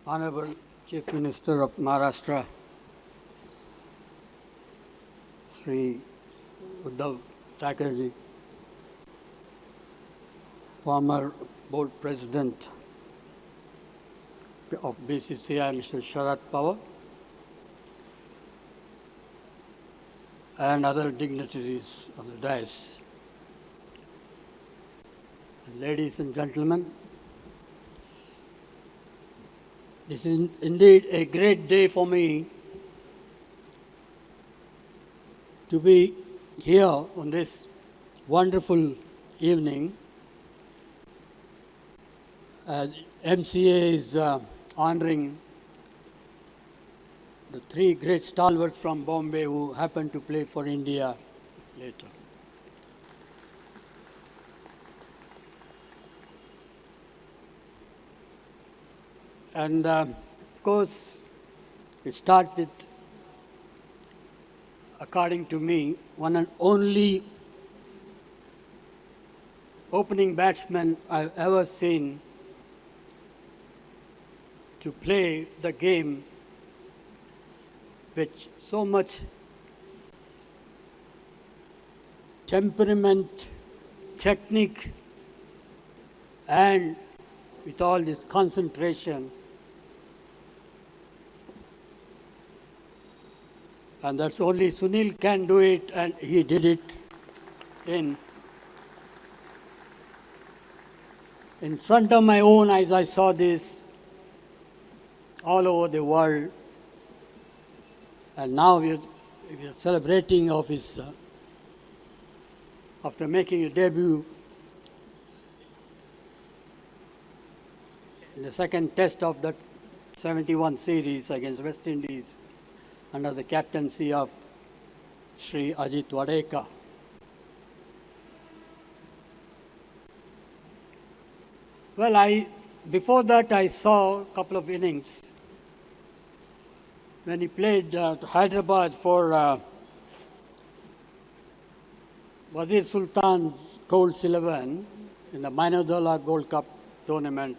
Honorable Chief Minister of Maharashtra, Sri Uddhav Thackerjee, former Board President of BCCI, Mr. Sharad Pawar, and other dignitaries of the dais. Ladies and gentlemen, this is indeed a great day for me to be here on this wonderful evening as MCA is honoring the three great stalwarts from Bombay who happen to play for India later. And of course, it starts with, according to me, one and only opening batsman I've ever seen to play the game with so much temperament, technique, and with all this concentration. And that's only Sunil can do it, and he did it in front of my own eyes. I saw this all over the world, and now we are celebrating of his after making a debut in the second test of that 71 series against West Indies under the captaincy of Sri Ajit Wadekar. Well, before that I saw a couple of innings when he played Hyderabad for Wazir Sultan's Colts 11 in the Mainadullah Gold Cup tournament.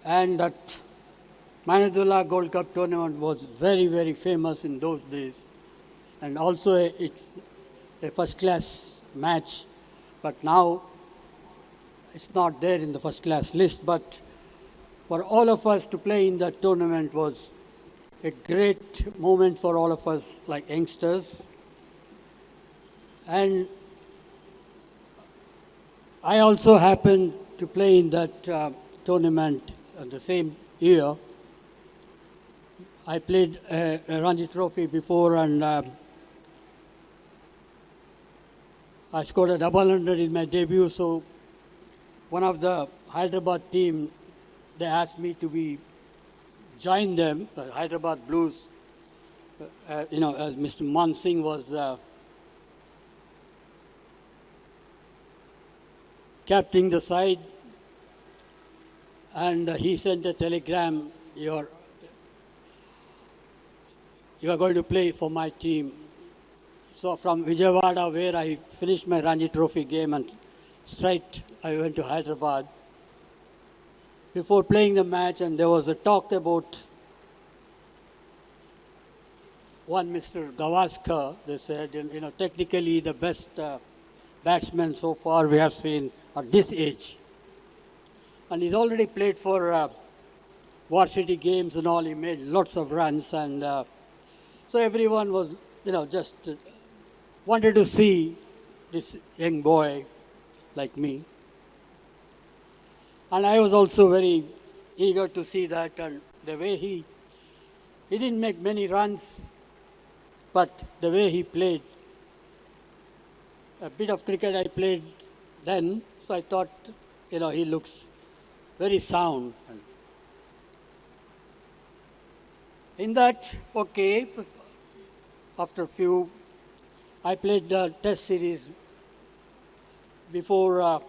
And that Mainadullah Gold Cup tournament was very, very famous in those days. And also it's a first-class match, but now it's not there in the first-class list. But for all of us to play in that tournament was a great moment for all of us like youngsters. And I also happened to play in that tournament the same year. I played a Ranji Trophy before, and I scored a double hundred in my debut. So one of the Hyderabad team, they asked me to join them, Hyderabad Blues. As Mr. Man Singh was captaining the side, and he sent a telegram, you are going to play for my team. So from Vijayawada, where I finished my Ranji Trophy game, and straight I went to Hyderabad. Before playing the match, and there was a talk about one Mr. Gavaskar. They said, technically the best batsman so far we have seen at this age. And he's already played for varsity games and all. He made lots of runs, and so everyone was, just wanted to see this young boy like me. And I was also very eager to see that. And the way he didn't make many runs, but the way he played, a bit of cricket I played then, so I thought, he looks very sound. In that, okay, after a few, I played the test series before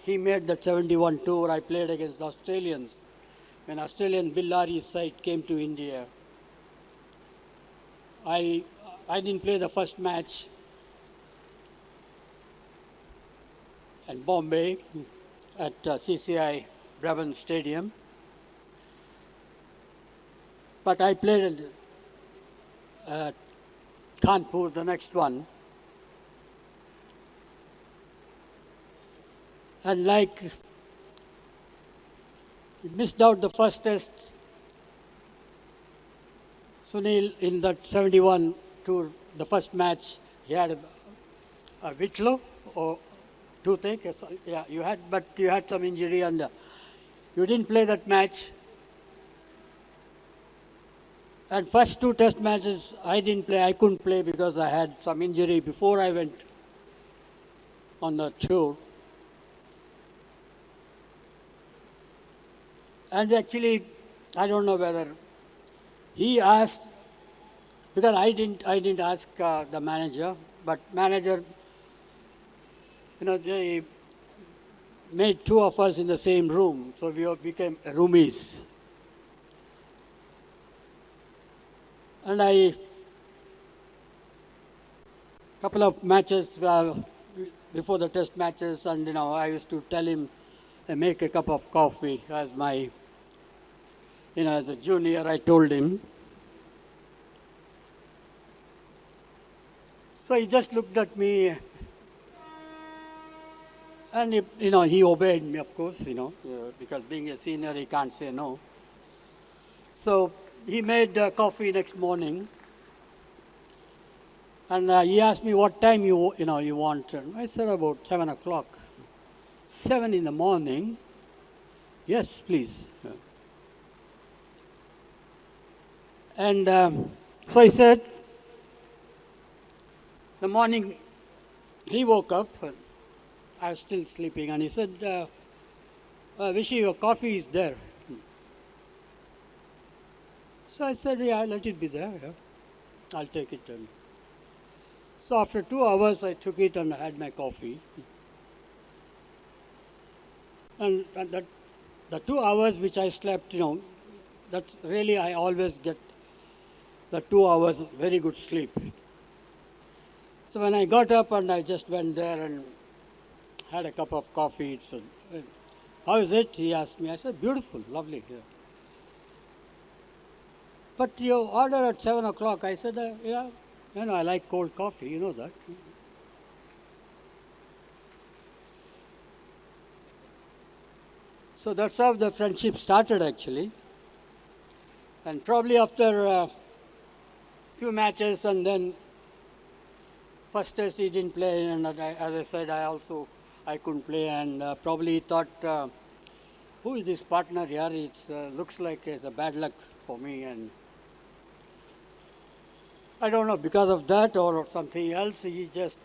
he made the 71 tour. I played against the Australians when Australian Bill Lawry's side came to India. I didn't play the first match at Bombay at CCI Brabant Stadium. But I played at Kanpur, the next one. And like, he missed out the first test, Sunil, in that 71 tour, the first match, he had a Whitlow or toothache. Yeah, you had, but you had some injury and you didn't play that match. And first two test matches, I didn't play. I couldn't play because I had some injury before I went on the tour. And actually, I don't know whether he asked, because I didn't ask the manager, but manager, they made two of us in the same room, so we all became roomies. And couple of matches before the test matches, and I used to tell him, make a cup of coffee as my, as a junior, I told him. So he just looked at me, and he obeyed me, of course, because being a senior, he can't say no. So he made coffee next morning, and he asked me what time you want. And I said about 7 o'clock. 7 in the morning? Yes, please. And so he said, the morning he woke up, I was still sleeping, and he said, Vishy, your coffee is there. So I said, yeah, let it be there. Yeah. I'll take it. So after 2 hours, I took it and I had my coffee. And the 2 hours which I slept, that's really, I always get the 2 hours very good sleep. So when I got up and I just went there and had a cup of coffee, so, how is it? He asked me. I said, beautiful, lovely. Yeah. But you ordered at 7 o'clock. I said, yeah, I like cold coffee, you know that. So that's how the friendship started, actually. And probably after a few matches, and then first test he didn't play, and as I said, I couldn't play, and probably he thought, who is this partner here? It looks like it's a bad luck for me, and I don't know, because of that or something else, he just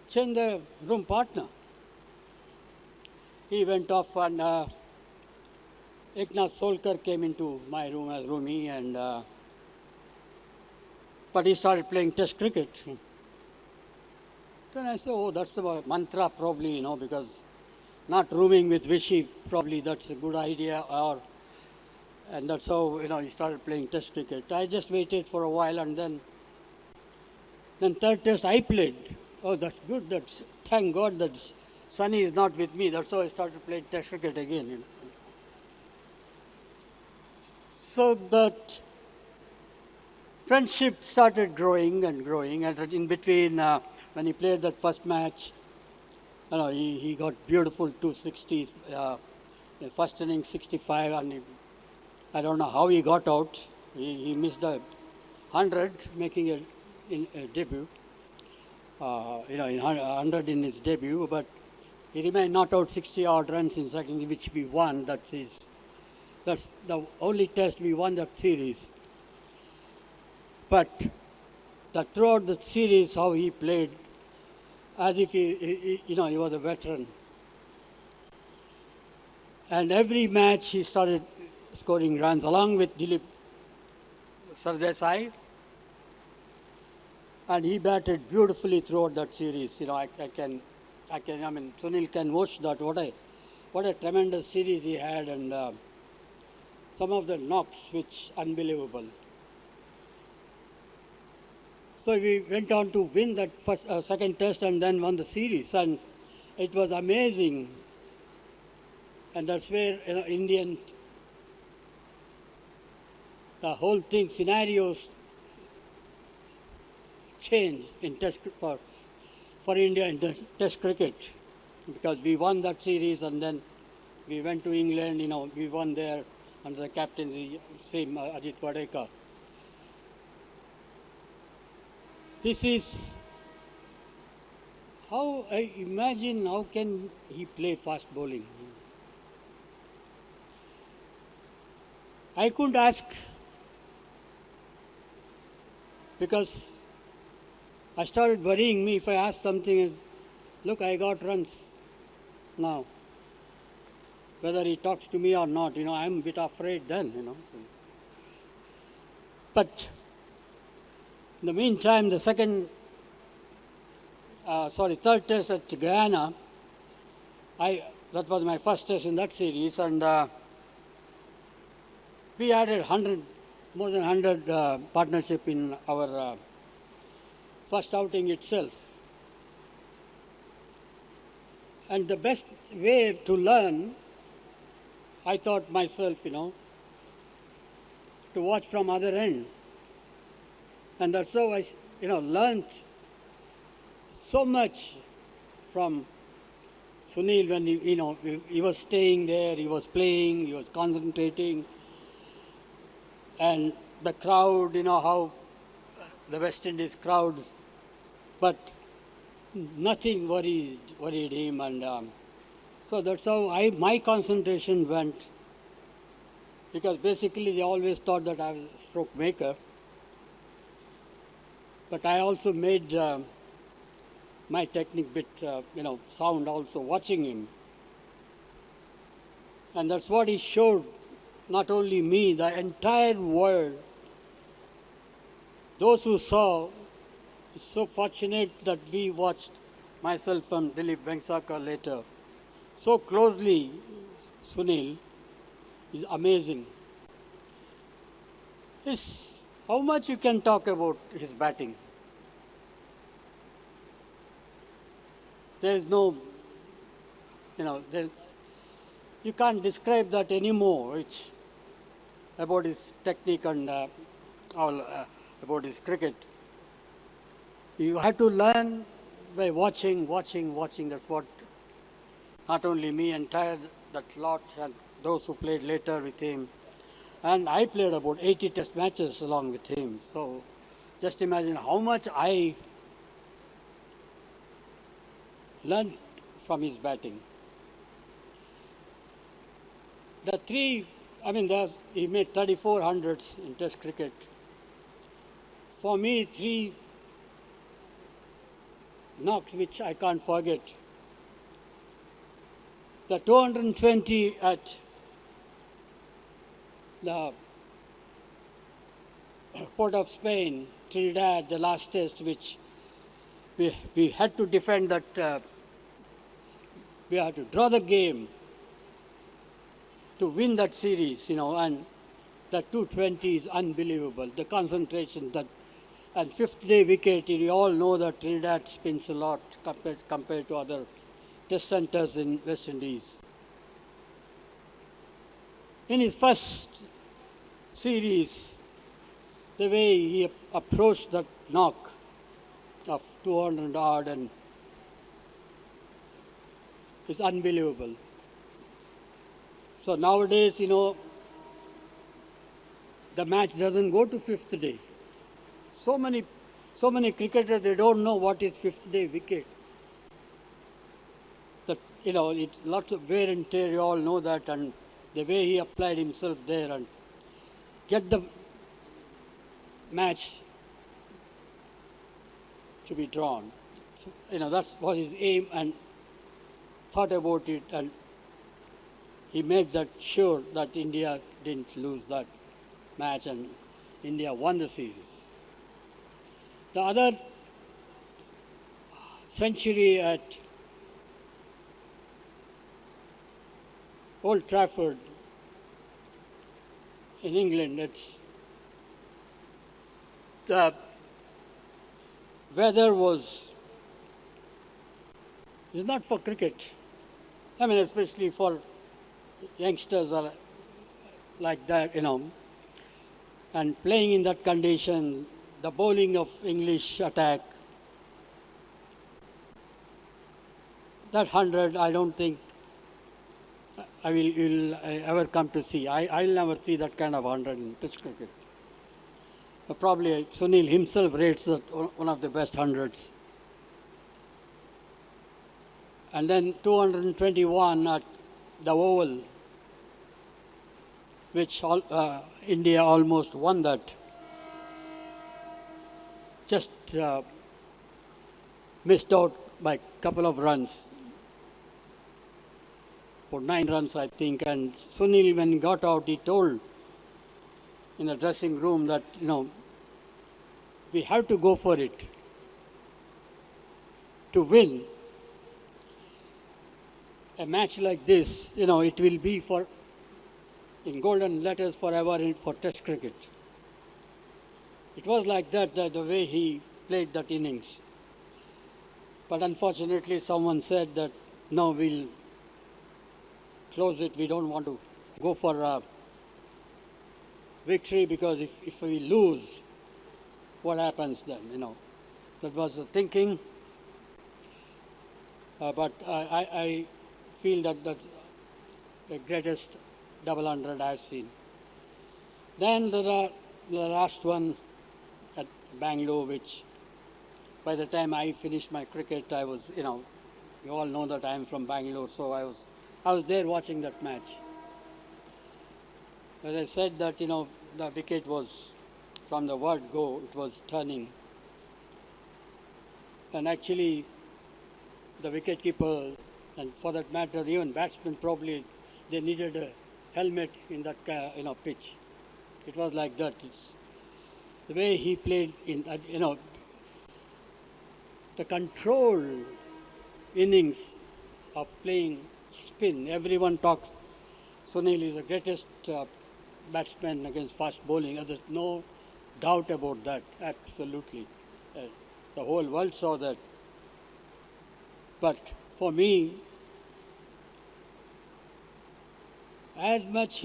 changed the room partner. He went off, and Eknath Solkar came into my room as roomie, and but he started playing test cricket. Then I said, oh, that's the mantra probably, because not rooming with Vishy, probably that's a good idea, and that's how, he started playing test cricket. I just waited for a while, and then third test I played. Oh, that's good. Thank God that Sunny is not with me. That's how I started playing test cricket again. So that friendship started growing and growing, and in between, when he played that first match, he got beautiful 260s, the first inning 65, and I don't know how he got out. He missed a 100, making a debut. 100 in his debut, but he remained not out 60-odd runs in second, which we won. That's the only test we won that series. But throughout the series, how he played, as if he was a veteran. And every match he started scoring runs along with Dilip Sardesai. And he batted beautifully throughout that series. Sunil can watch that. What a tremendous series he had, and some of the knocks, which unbelievable. So we went on to win that second test and then won the series, and it was amazing. And that's where Indian the whole thing, scenarios changed in for India in the Test cricket, because we won that series and then we went to England. We won there under the captaincy, same Ajit Wadekar. This is how I imagine how can he play fast bowling. I couldn't ask because I started worrying me if I asked something, look, I got runs now. Whether he talks to me or not, I'm a bit afraid then, But in the meantime, the third test at Guyana, that was my first test in that series, and we added more than 100 partnership in our first outing itself. And the best way to learn, I thought myself, to watch from other end. And that's how I, learned so much from Sunil when he was staying there, he was playing, he was concentrating. And the crowd, how the West Indies crowd, but nothing worried him. And so that's how my concentration went, because basically they always thought that I was a stroke maker. But I also made my technique bit, sound also, watching him. And that's what he showed, not only me, the entire world. Those who saw, so fortunate that we watched, myself and Dilip Vengsarkar later, so closely, Sunil, is amazing. How much you can talk about his batting? There is no, you can't describe that anymore. It's about his technique and about his cricket. You have to learn by watching. That's what not only me, entire that lot, and those who played later with him. And I played about 80 test matches along with him. So just imagine how much I learned from his batting. He made 34 hundreds in test cricket. For me, 3 knocks which I can't forget. The 220 at the Port of Spain, Trinidad, the last test, which we had to defend that, we had to draw the game to win that series, and that 220 is unbelievable. The concentration, and fifth day wicket, you all know that Trinidad spins a lot compared to other test centers in West Indies. In his first series, the way he approached that knock of 200 odd and is unbelievable. So nowadays, the match doesn't go to fifth day. So many cricketers, they don't know what is fifth day wicket. That it's lots of wear and tear. You all know that, and the way he applied himself there and get the match to be drawn. So, that was his aim, and thought about it, and he made that sure that India didn't lose that match, and India won the series. The other century at Old Trafford in England, the weather it's not for cricket. Especially for youngsters like that, And playing in that condition, the bowling of English attack, that 100, I don't think I will ever come to see. I'll never see that kind of 100 in Test cricket. Probably Sunil himself rates that one of the best hundreds. And then 221 at the Oval, which India almost won that. Just missed out by a couple of runs. For 9 runs, I think. And Sunil, when he got out, he told in the dressing room that, we have to go for it to win. A match like this, it will be in golden letters forever for Test cricket. It was like that, the way he played that innings. But unfortunately, someone said that, no, we'll close it. We don't want to go for a victory because if we lose, what happens then? That was the thinking. But I feel that that's the greatest double 100 I've seen. Then the last one at Bangalore, which by the time I finished my cricket, I was, you all know that I am from Bangalore, so I was there watching that match. As I said that, the wicket was, from the word go, it was turning. And actually, the wicketkeeper, and for that matter, even batsmen probably, they needed a helmet in that, pitch. It was like that. It's the way he played in that, the control innings of playing spin. Everyone talks, Sunil is the greatest batsman against fast bowling. There's no doubt about that, absolutely. The whole world saw that. But for me, as much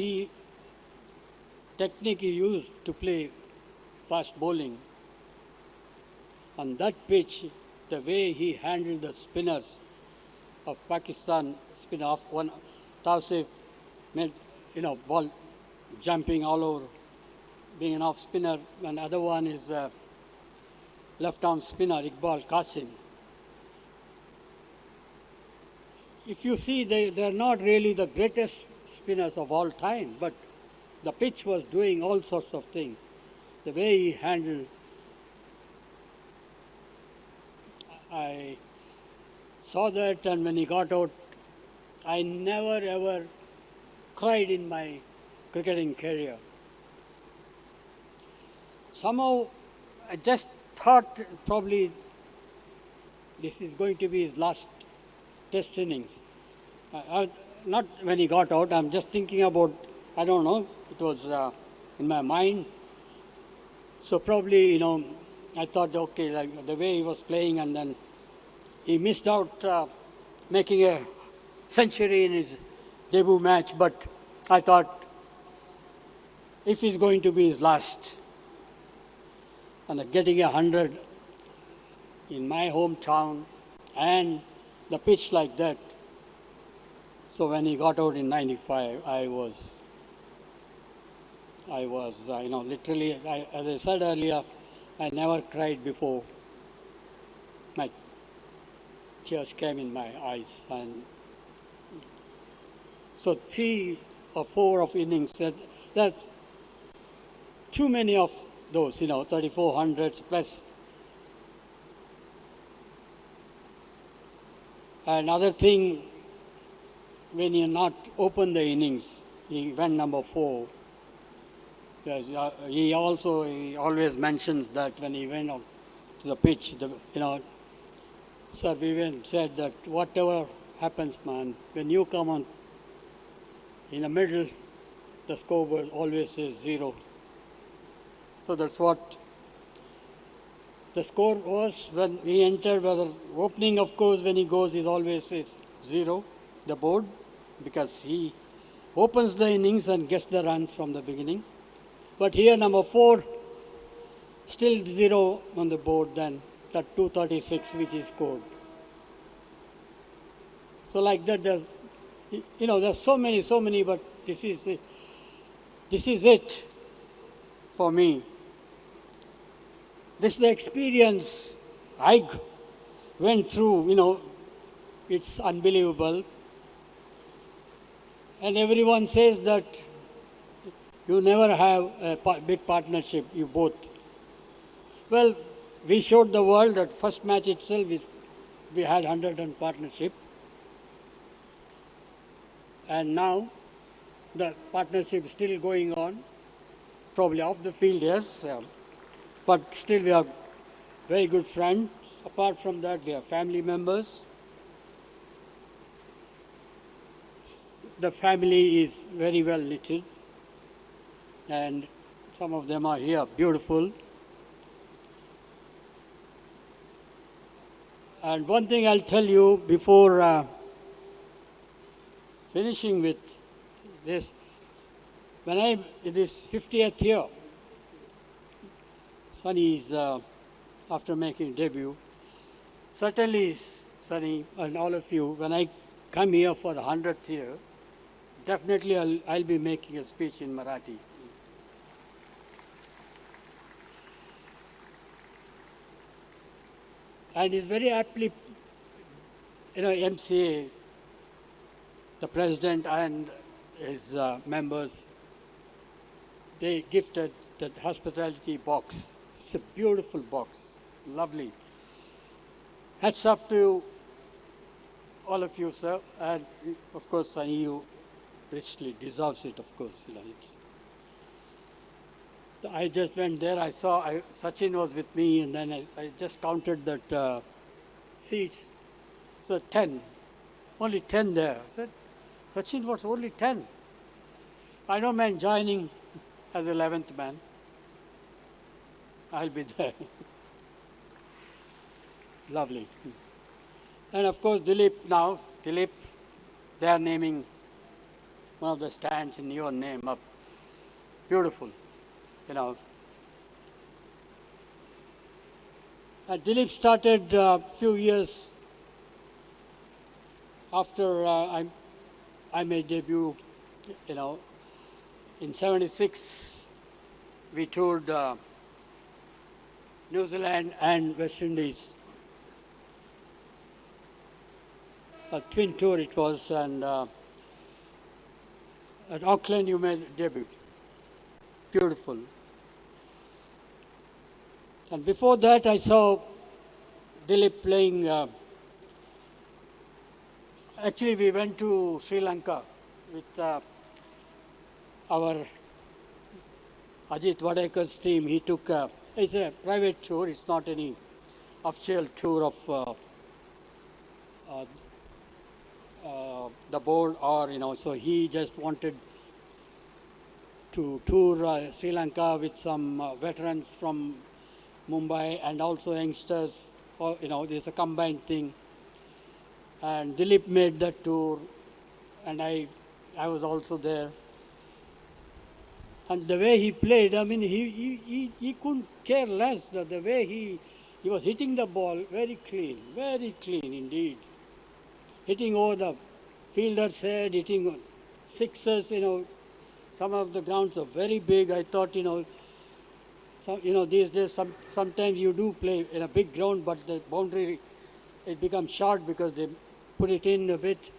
technique he used to play fast bowling, on that pitch, the way he handled the spinners of Pakistan, spin off one, Tausif made, ball jumping all over, being an off spinner, and other one is left arm spinner, Iqbal Qasim. If you see, they're not really the greatest spinners of all time, but the pitch was doing all sorts of things. The way he handled, I saw that, and when he got out, I never ever cried in my cricketing career. Somehow, I just thought probably this is going to be his last Test innings. Not when he got out, I'm just thinking about, I don't know, it was in my mind. So probably, I thought, okay, like the way he was playing, and then he missed out making a century in his debut match, but I thought, if he's going to be his last, and getting 100 in my hometown, and the pitch like that. So when he got out in 95, I was literally, as I said earlier, I never cried before. My tears came in my eyes. And so 3 or 4 of innings, that's too many of those, 3,400s plus. Another thing, when you not open the innings, he went number 4. He always mentions that when he went out to the pitch, Sir Vivian said that whatever happens, man, when you come on in the middle, the scoreboard always says 0. So that's what the score was when he entered. Whether opening, of course, when he goes, it always says 0, the board, because he opens the innings and gets the runs from the beginning. But here number 4, still 0 on the board, then that 236 which is scored. So like that, there's, there's so many, but this is it for me. This is the experience I went through, it's unbelievable. And everyone says that you never have a big partnership, you both. Well, we showed the world that first match itself, we had 100 partnership. And now the partnership is still going on, probably off the field, yes. But still we are very good friends. Apart from that, we are family members. The family is very well knitted, and some of them are here, beautiful. And one thing I'll tell you before finishing with this, it is 50th year, Sunny is after making debut. Certainly, Sunny and all of you, when I come here for the 100th year, definitely I'll be making a speech in Marathi. And it's very aptly, MCA, the president and his members, they gifted that hospitality box. It's a beautiful box, lovely. Hats off to all of you, sir. And of course, Sunny, you richly deserves it, of course. I just went there, I saw, Sachin was with me, and then I just counted that seats. So 10, only 10 there. I said, Sachin was only 10. I don't mind joining as 11th man. I'll be there. Lovely. And of course, Dilip, they are naming one of the stands in your name of beautiful, Dilip started a few years after I made debut, in 76, we toured New Zealand and West Indies. A twin tour it was, and at Auckland you made debut. Beautiful. And before that I saw Dilip playing, actually we went to Sri Lanka with our Ajit Wadekar's team. He took, it's a private tour, it's not any official tour of the board or, so he just wanted to tour Sri Lanka with some veterans from Mumbai and also youngsters, there's a combined thing. And Dilip made that tour, and I was also there. And the way he played, he couldn't care less. The way he was hitting the ball, very clean indeed. Hitting over the fielder's head, hitting sixes, some of the grounds are very big. I thought, these days sometimes you do play in a big ground, but the boundary, it becomes short because they put it in a bit.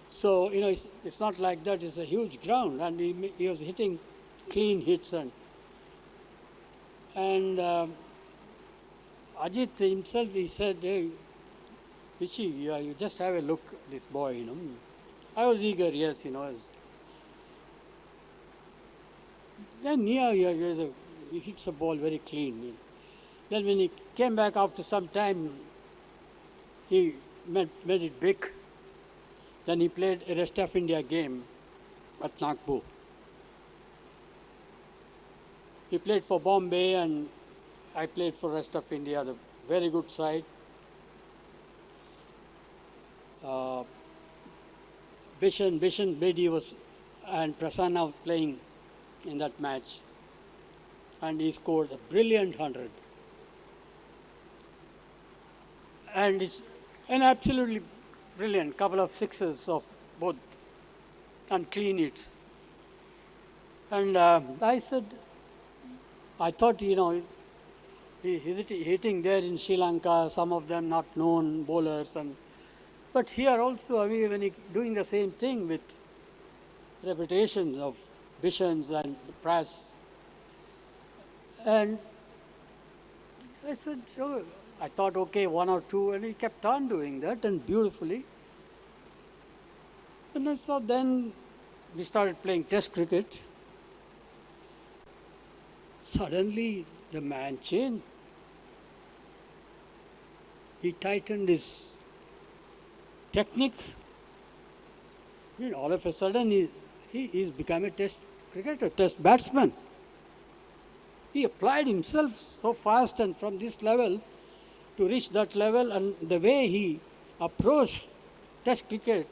So, it's not like that. It's a huge ground, and he was hitting clean hits. And Ajit himself, he said, hey, Vichy, you just have a look at this boy, I was eager, yes, Then he hits the ball very clean. Then when he came back after some time, he made it big. Then he played a rest of India game at Nagpur. He played for Bombay and I played for rest of India, the very good side. Bishan Bedi was and Prasanna playing in that match. and he scored a brilliant 100. And it's an absolutely brilliant couple of sixes of both and clean hits. And I said, I thought, hitting there in Sri Lanka, some of them not known bowlers, but here also, when he doing the same thing with reputations of Bishan's and the press. And I said, I thought, okay, one or two, and he kept on doing that and beautifully. And so then we started playing Test cricket. Suddenly, the man changed. He tightened his technique. All of a sudden, he's become a Test cricketer, Test batsman. He applied himself so fast and from this level to reach that level, and the way he approached Test cricket,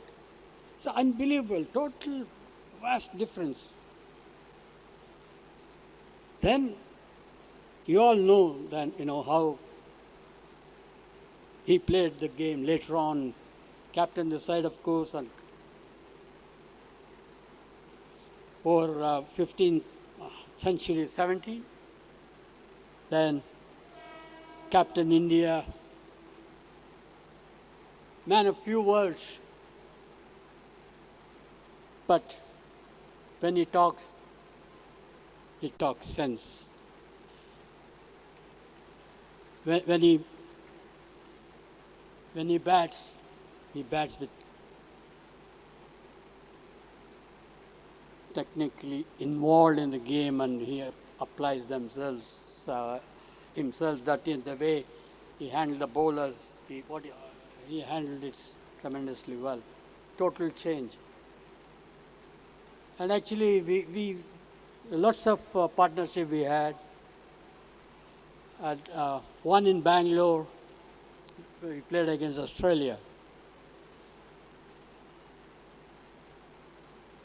it's unbelievable, total vast difference. Then you all know then how he played the game later on, captained the side of course, and over 15th century, 17. Then captain India, man of few words, but when he talks sense. When he bats with technically involved in the game, and he applies himself that in the way he handled the bowlers, he handled it tremendously well. Total change. And actually, we lots of partnership we had. One in Bangalore, we played against Australia.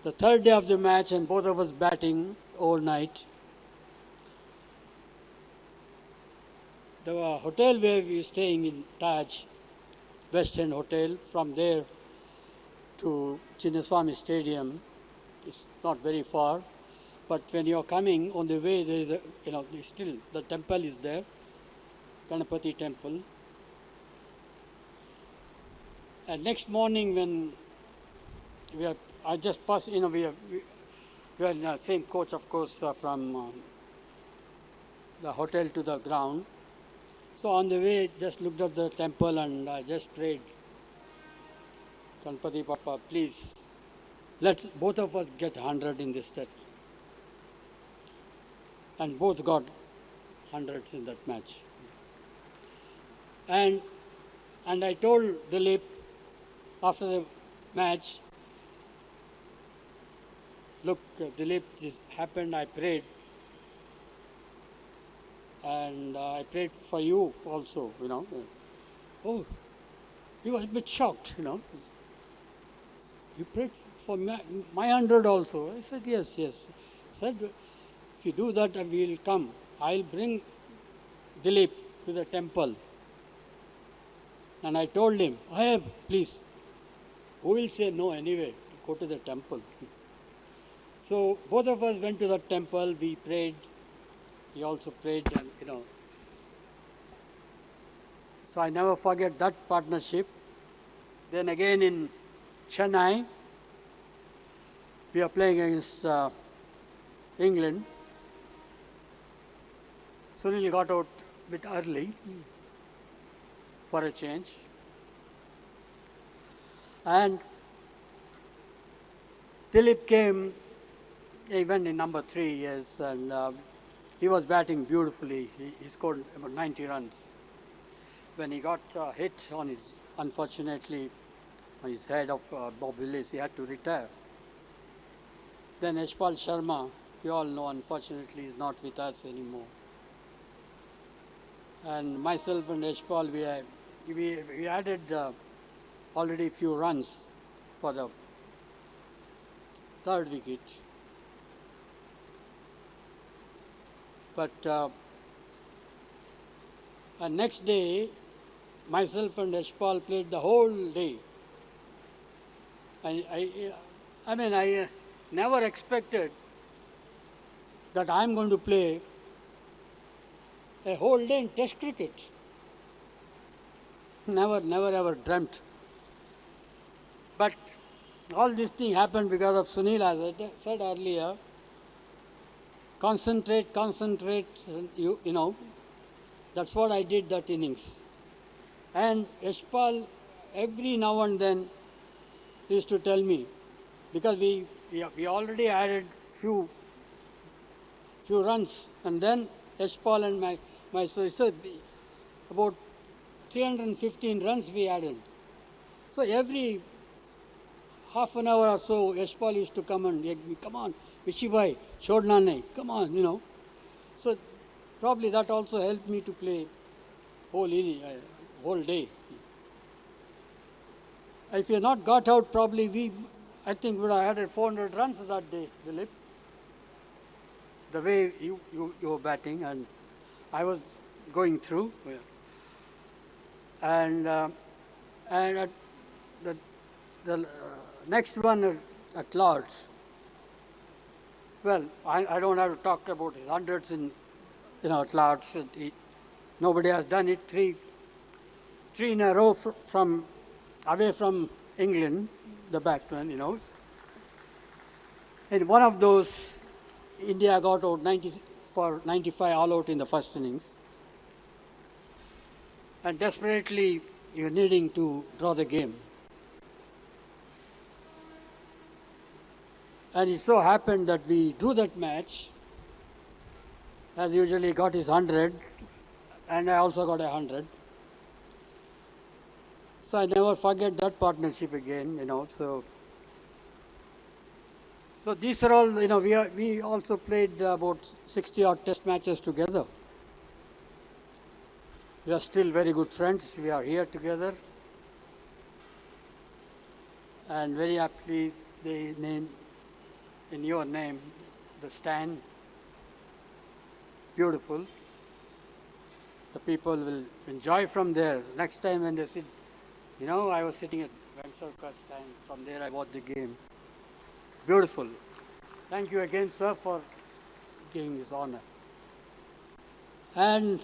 The third day of the match, and both of us batting all night. The hotel where we were staying in Taj, West End Hotel, from there to Chinnaswamy Stadium, it's not very far. But when you're coming on the way, there is still the temple is there, Gundappa temple. And next morning when I just passed, we are in the same coach, of course, from the hotel to the ground. So on the way, just looked at the temple and I just prayed, Ganpati Papa, please, let both of us get 100 in this set. And both got hundreds in that match. And I told Dilip after the match, look, Dilip, this happened, I prayed. And I prayed for you also, Oh, he was a bit shocked, You prayed for my 100 also. I said, yes. He said, if you do that, we will come. I'll bring Dilip to the temple. And I told him, please, who will say no anyway to go to the temple? So both of us went to the temple, we prayed. He also prayed, and So I never forget that partnership. Then again in Chennai, we are playing against England. Sunil got out a bit early for a change. And Dilip came, he went in number 3 years, and he was batting beautifully. He scored about 90 runs. When he got hit on unfortunately, on his head of Bob Willis, he had to retire. Then Yashpal Sharma, you all know, unfortunately, is not with us anymore. And myself and Yashpal, we added already a few runs for the third wicket. But next day, myself and Yashpal played the whole day. I never expected that I'm going to play a whole day in Test cricket. Never ever dreamt. But all this thing happened because of Sunil, as I said earlier. Concentrate, you know. That's what I did that innings. And Yashpal, every now and then, used to tell me, because we already added few runs, and then Yashpal and my so about 315 runs we added. So every half an hour or so, Yashpal used to come and beg me, come on, Vishi bhai, chodna nahi, come on, you know. So probably that also helped me to play whole day. If you had not got out, probably I think would have added 400 runs that day, Dilip. The way you were batting and I was going through. And at the next one at Lords. Well, I don't have to talk about his hundreds at Lords. Nobody has done it. Three in a row from away from England, the batsman, In one of those, India got out 95 all out in the first innings. And desperately, you're needing to draw the game. And it so happened that we drew that match. As usually, got his 100, and I also got 100. So I never forget that partnership again, So these are all, we also played about 60 odd test matches together. We are still very good friends. We are here together. And very aptly, they name, in your name, the stand. Beautiful. The people will enjoy from there. Next time when they sit, I was sitting at Venksavarkar's stand. From there I watched the game. Beautiful. Thank you again, sir, for giving this honor. And,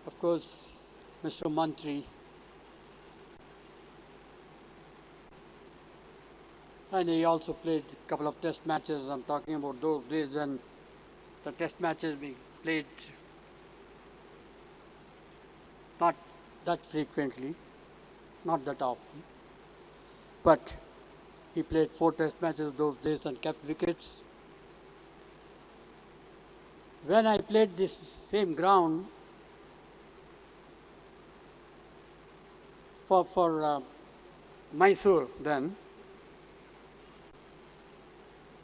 of course, Mr. Mantri. And he also played a couple of test matches. I'm talking about those days when the test matches we played not that frequently, not that often. But he played 4 test matches those days and kept wickets. When I played this same ground for Mysore then,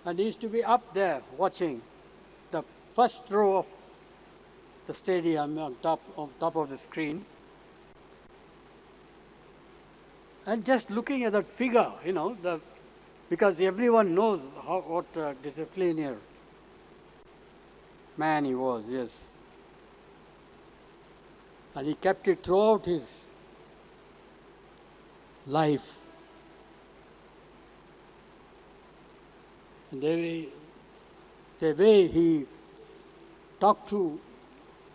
and he used to be up there watching the first row of the stadium on top of the screen. And just looking at that figure, because everyone knows what a disciplinarian man he was, yes. And he kept it throughout his life. And the way he talked to,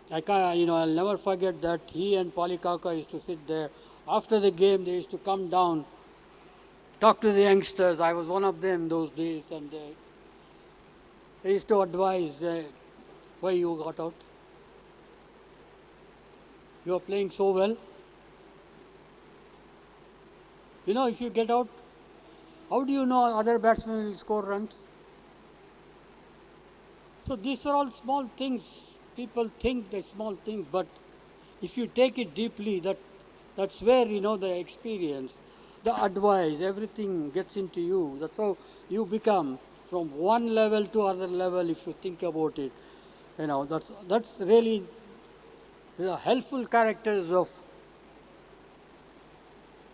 I'll never forget that he and Polikaka used to sit there. After the game, they used to come down, talk to the youngsters. I was one of them those days, and they used to advise why you got out. You are playing so well. If you get out, how do you know other batsmen will score runs? So these are all small things. People think they're small things, but if you take it deeply, that's where, the experience, the advice, everything gets into you. That's how you become from one level to other level, if you think about it. That's really the helpful characters of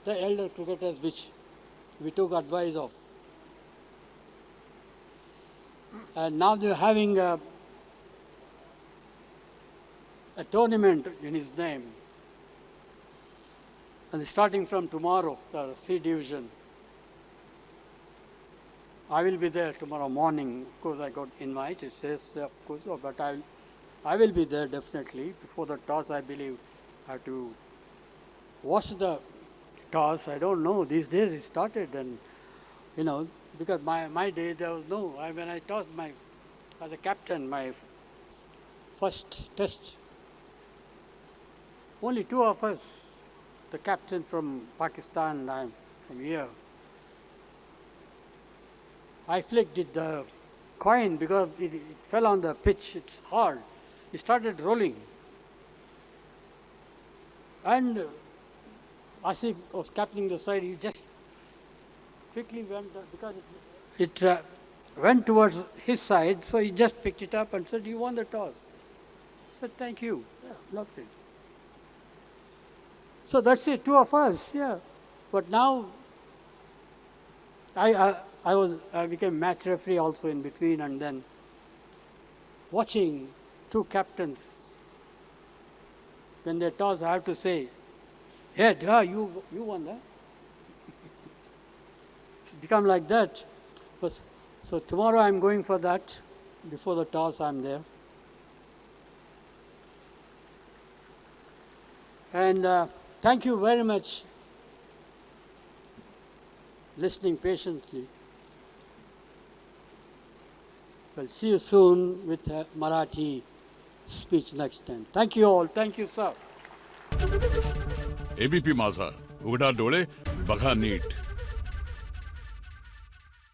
the elder cricketers which we took advice of. And now they're having a tournament in his name. And starting from tomorrow, the C division, I will be there tomorrow morning. Of course, I got invite. It says, of course, but I will be there definitely. Before the toss, I believe I have to watch the toss. I don't know. These days it started, and because my day there was no. When I tossed as a captain, my first test, only two of us, the captain from Pakistan and I'm from here. I flicked the coin because it fell on the pitch. It's hard. It started rolling. And Asif was captaining the side. He just quickly went, because it went towards his side, so he just picked it up and said, "You won the toss." I said, "Thank you." Yeah, loved it. So that's it, two of us, yeah. But now I became match referee also in between, and then watching two captains. When they toss, I have to say, "Head, you won that." It's become like that. So tomorrow I'm going for that. Before the toss, I'm there. And thank you very much listening patiently. We'll see you soon with a Marathi speech next time. Thank you all. Thank you, sir. ABP माझा उघडा डोळे बघा NEET.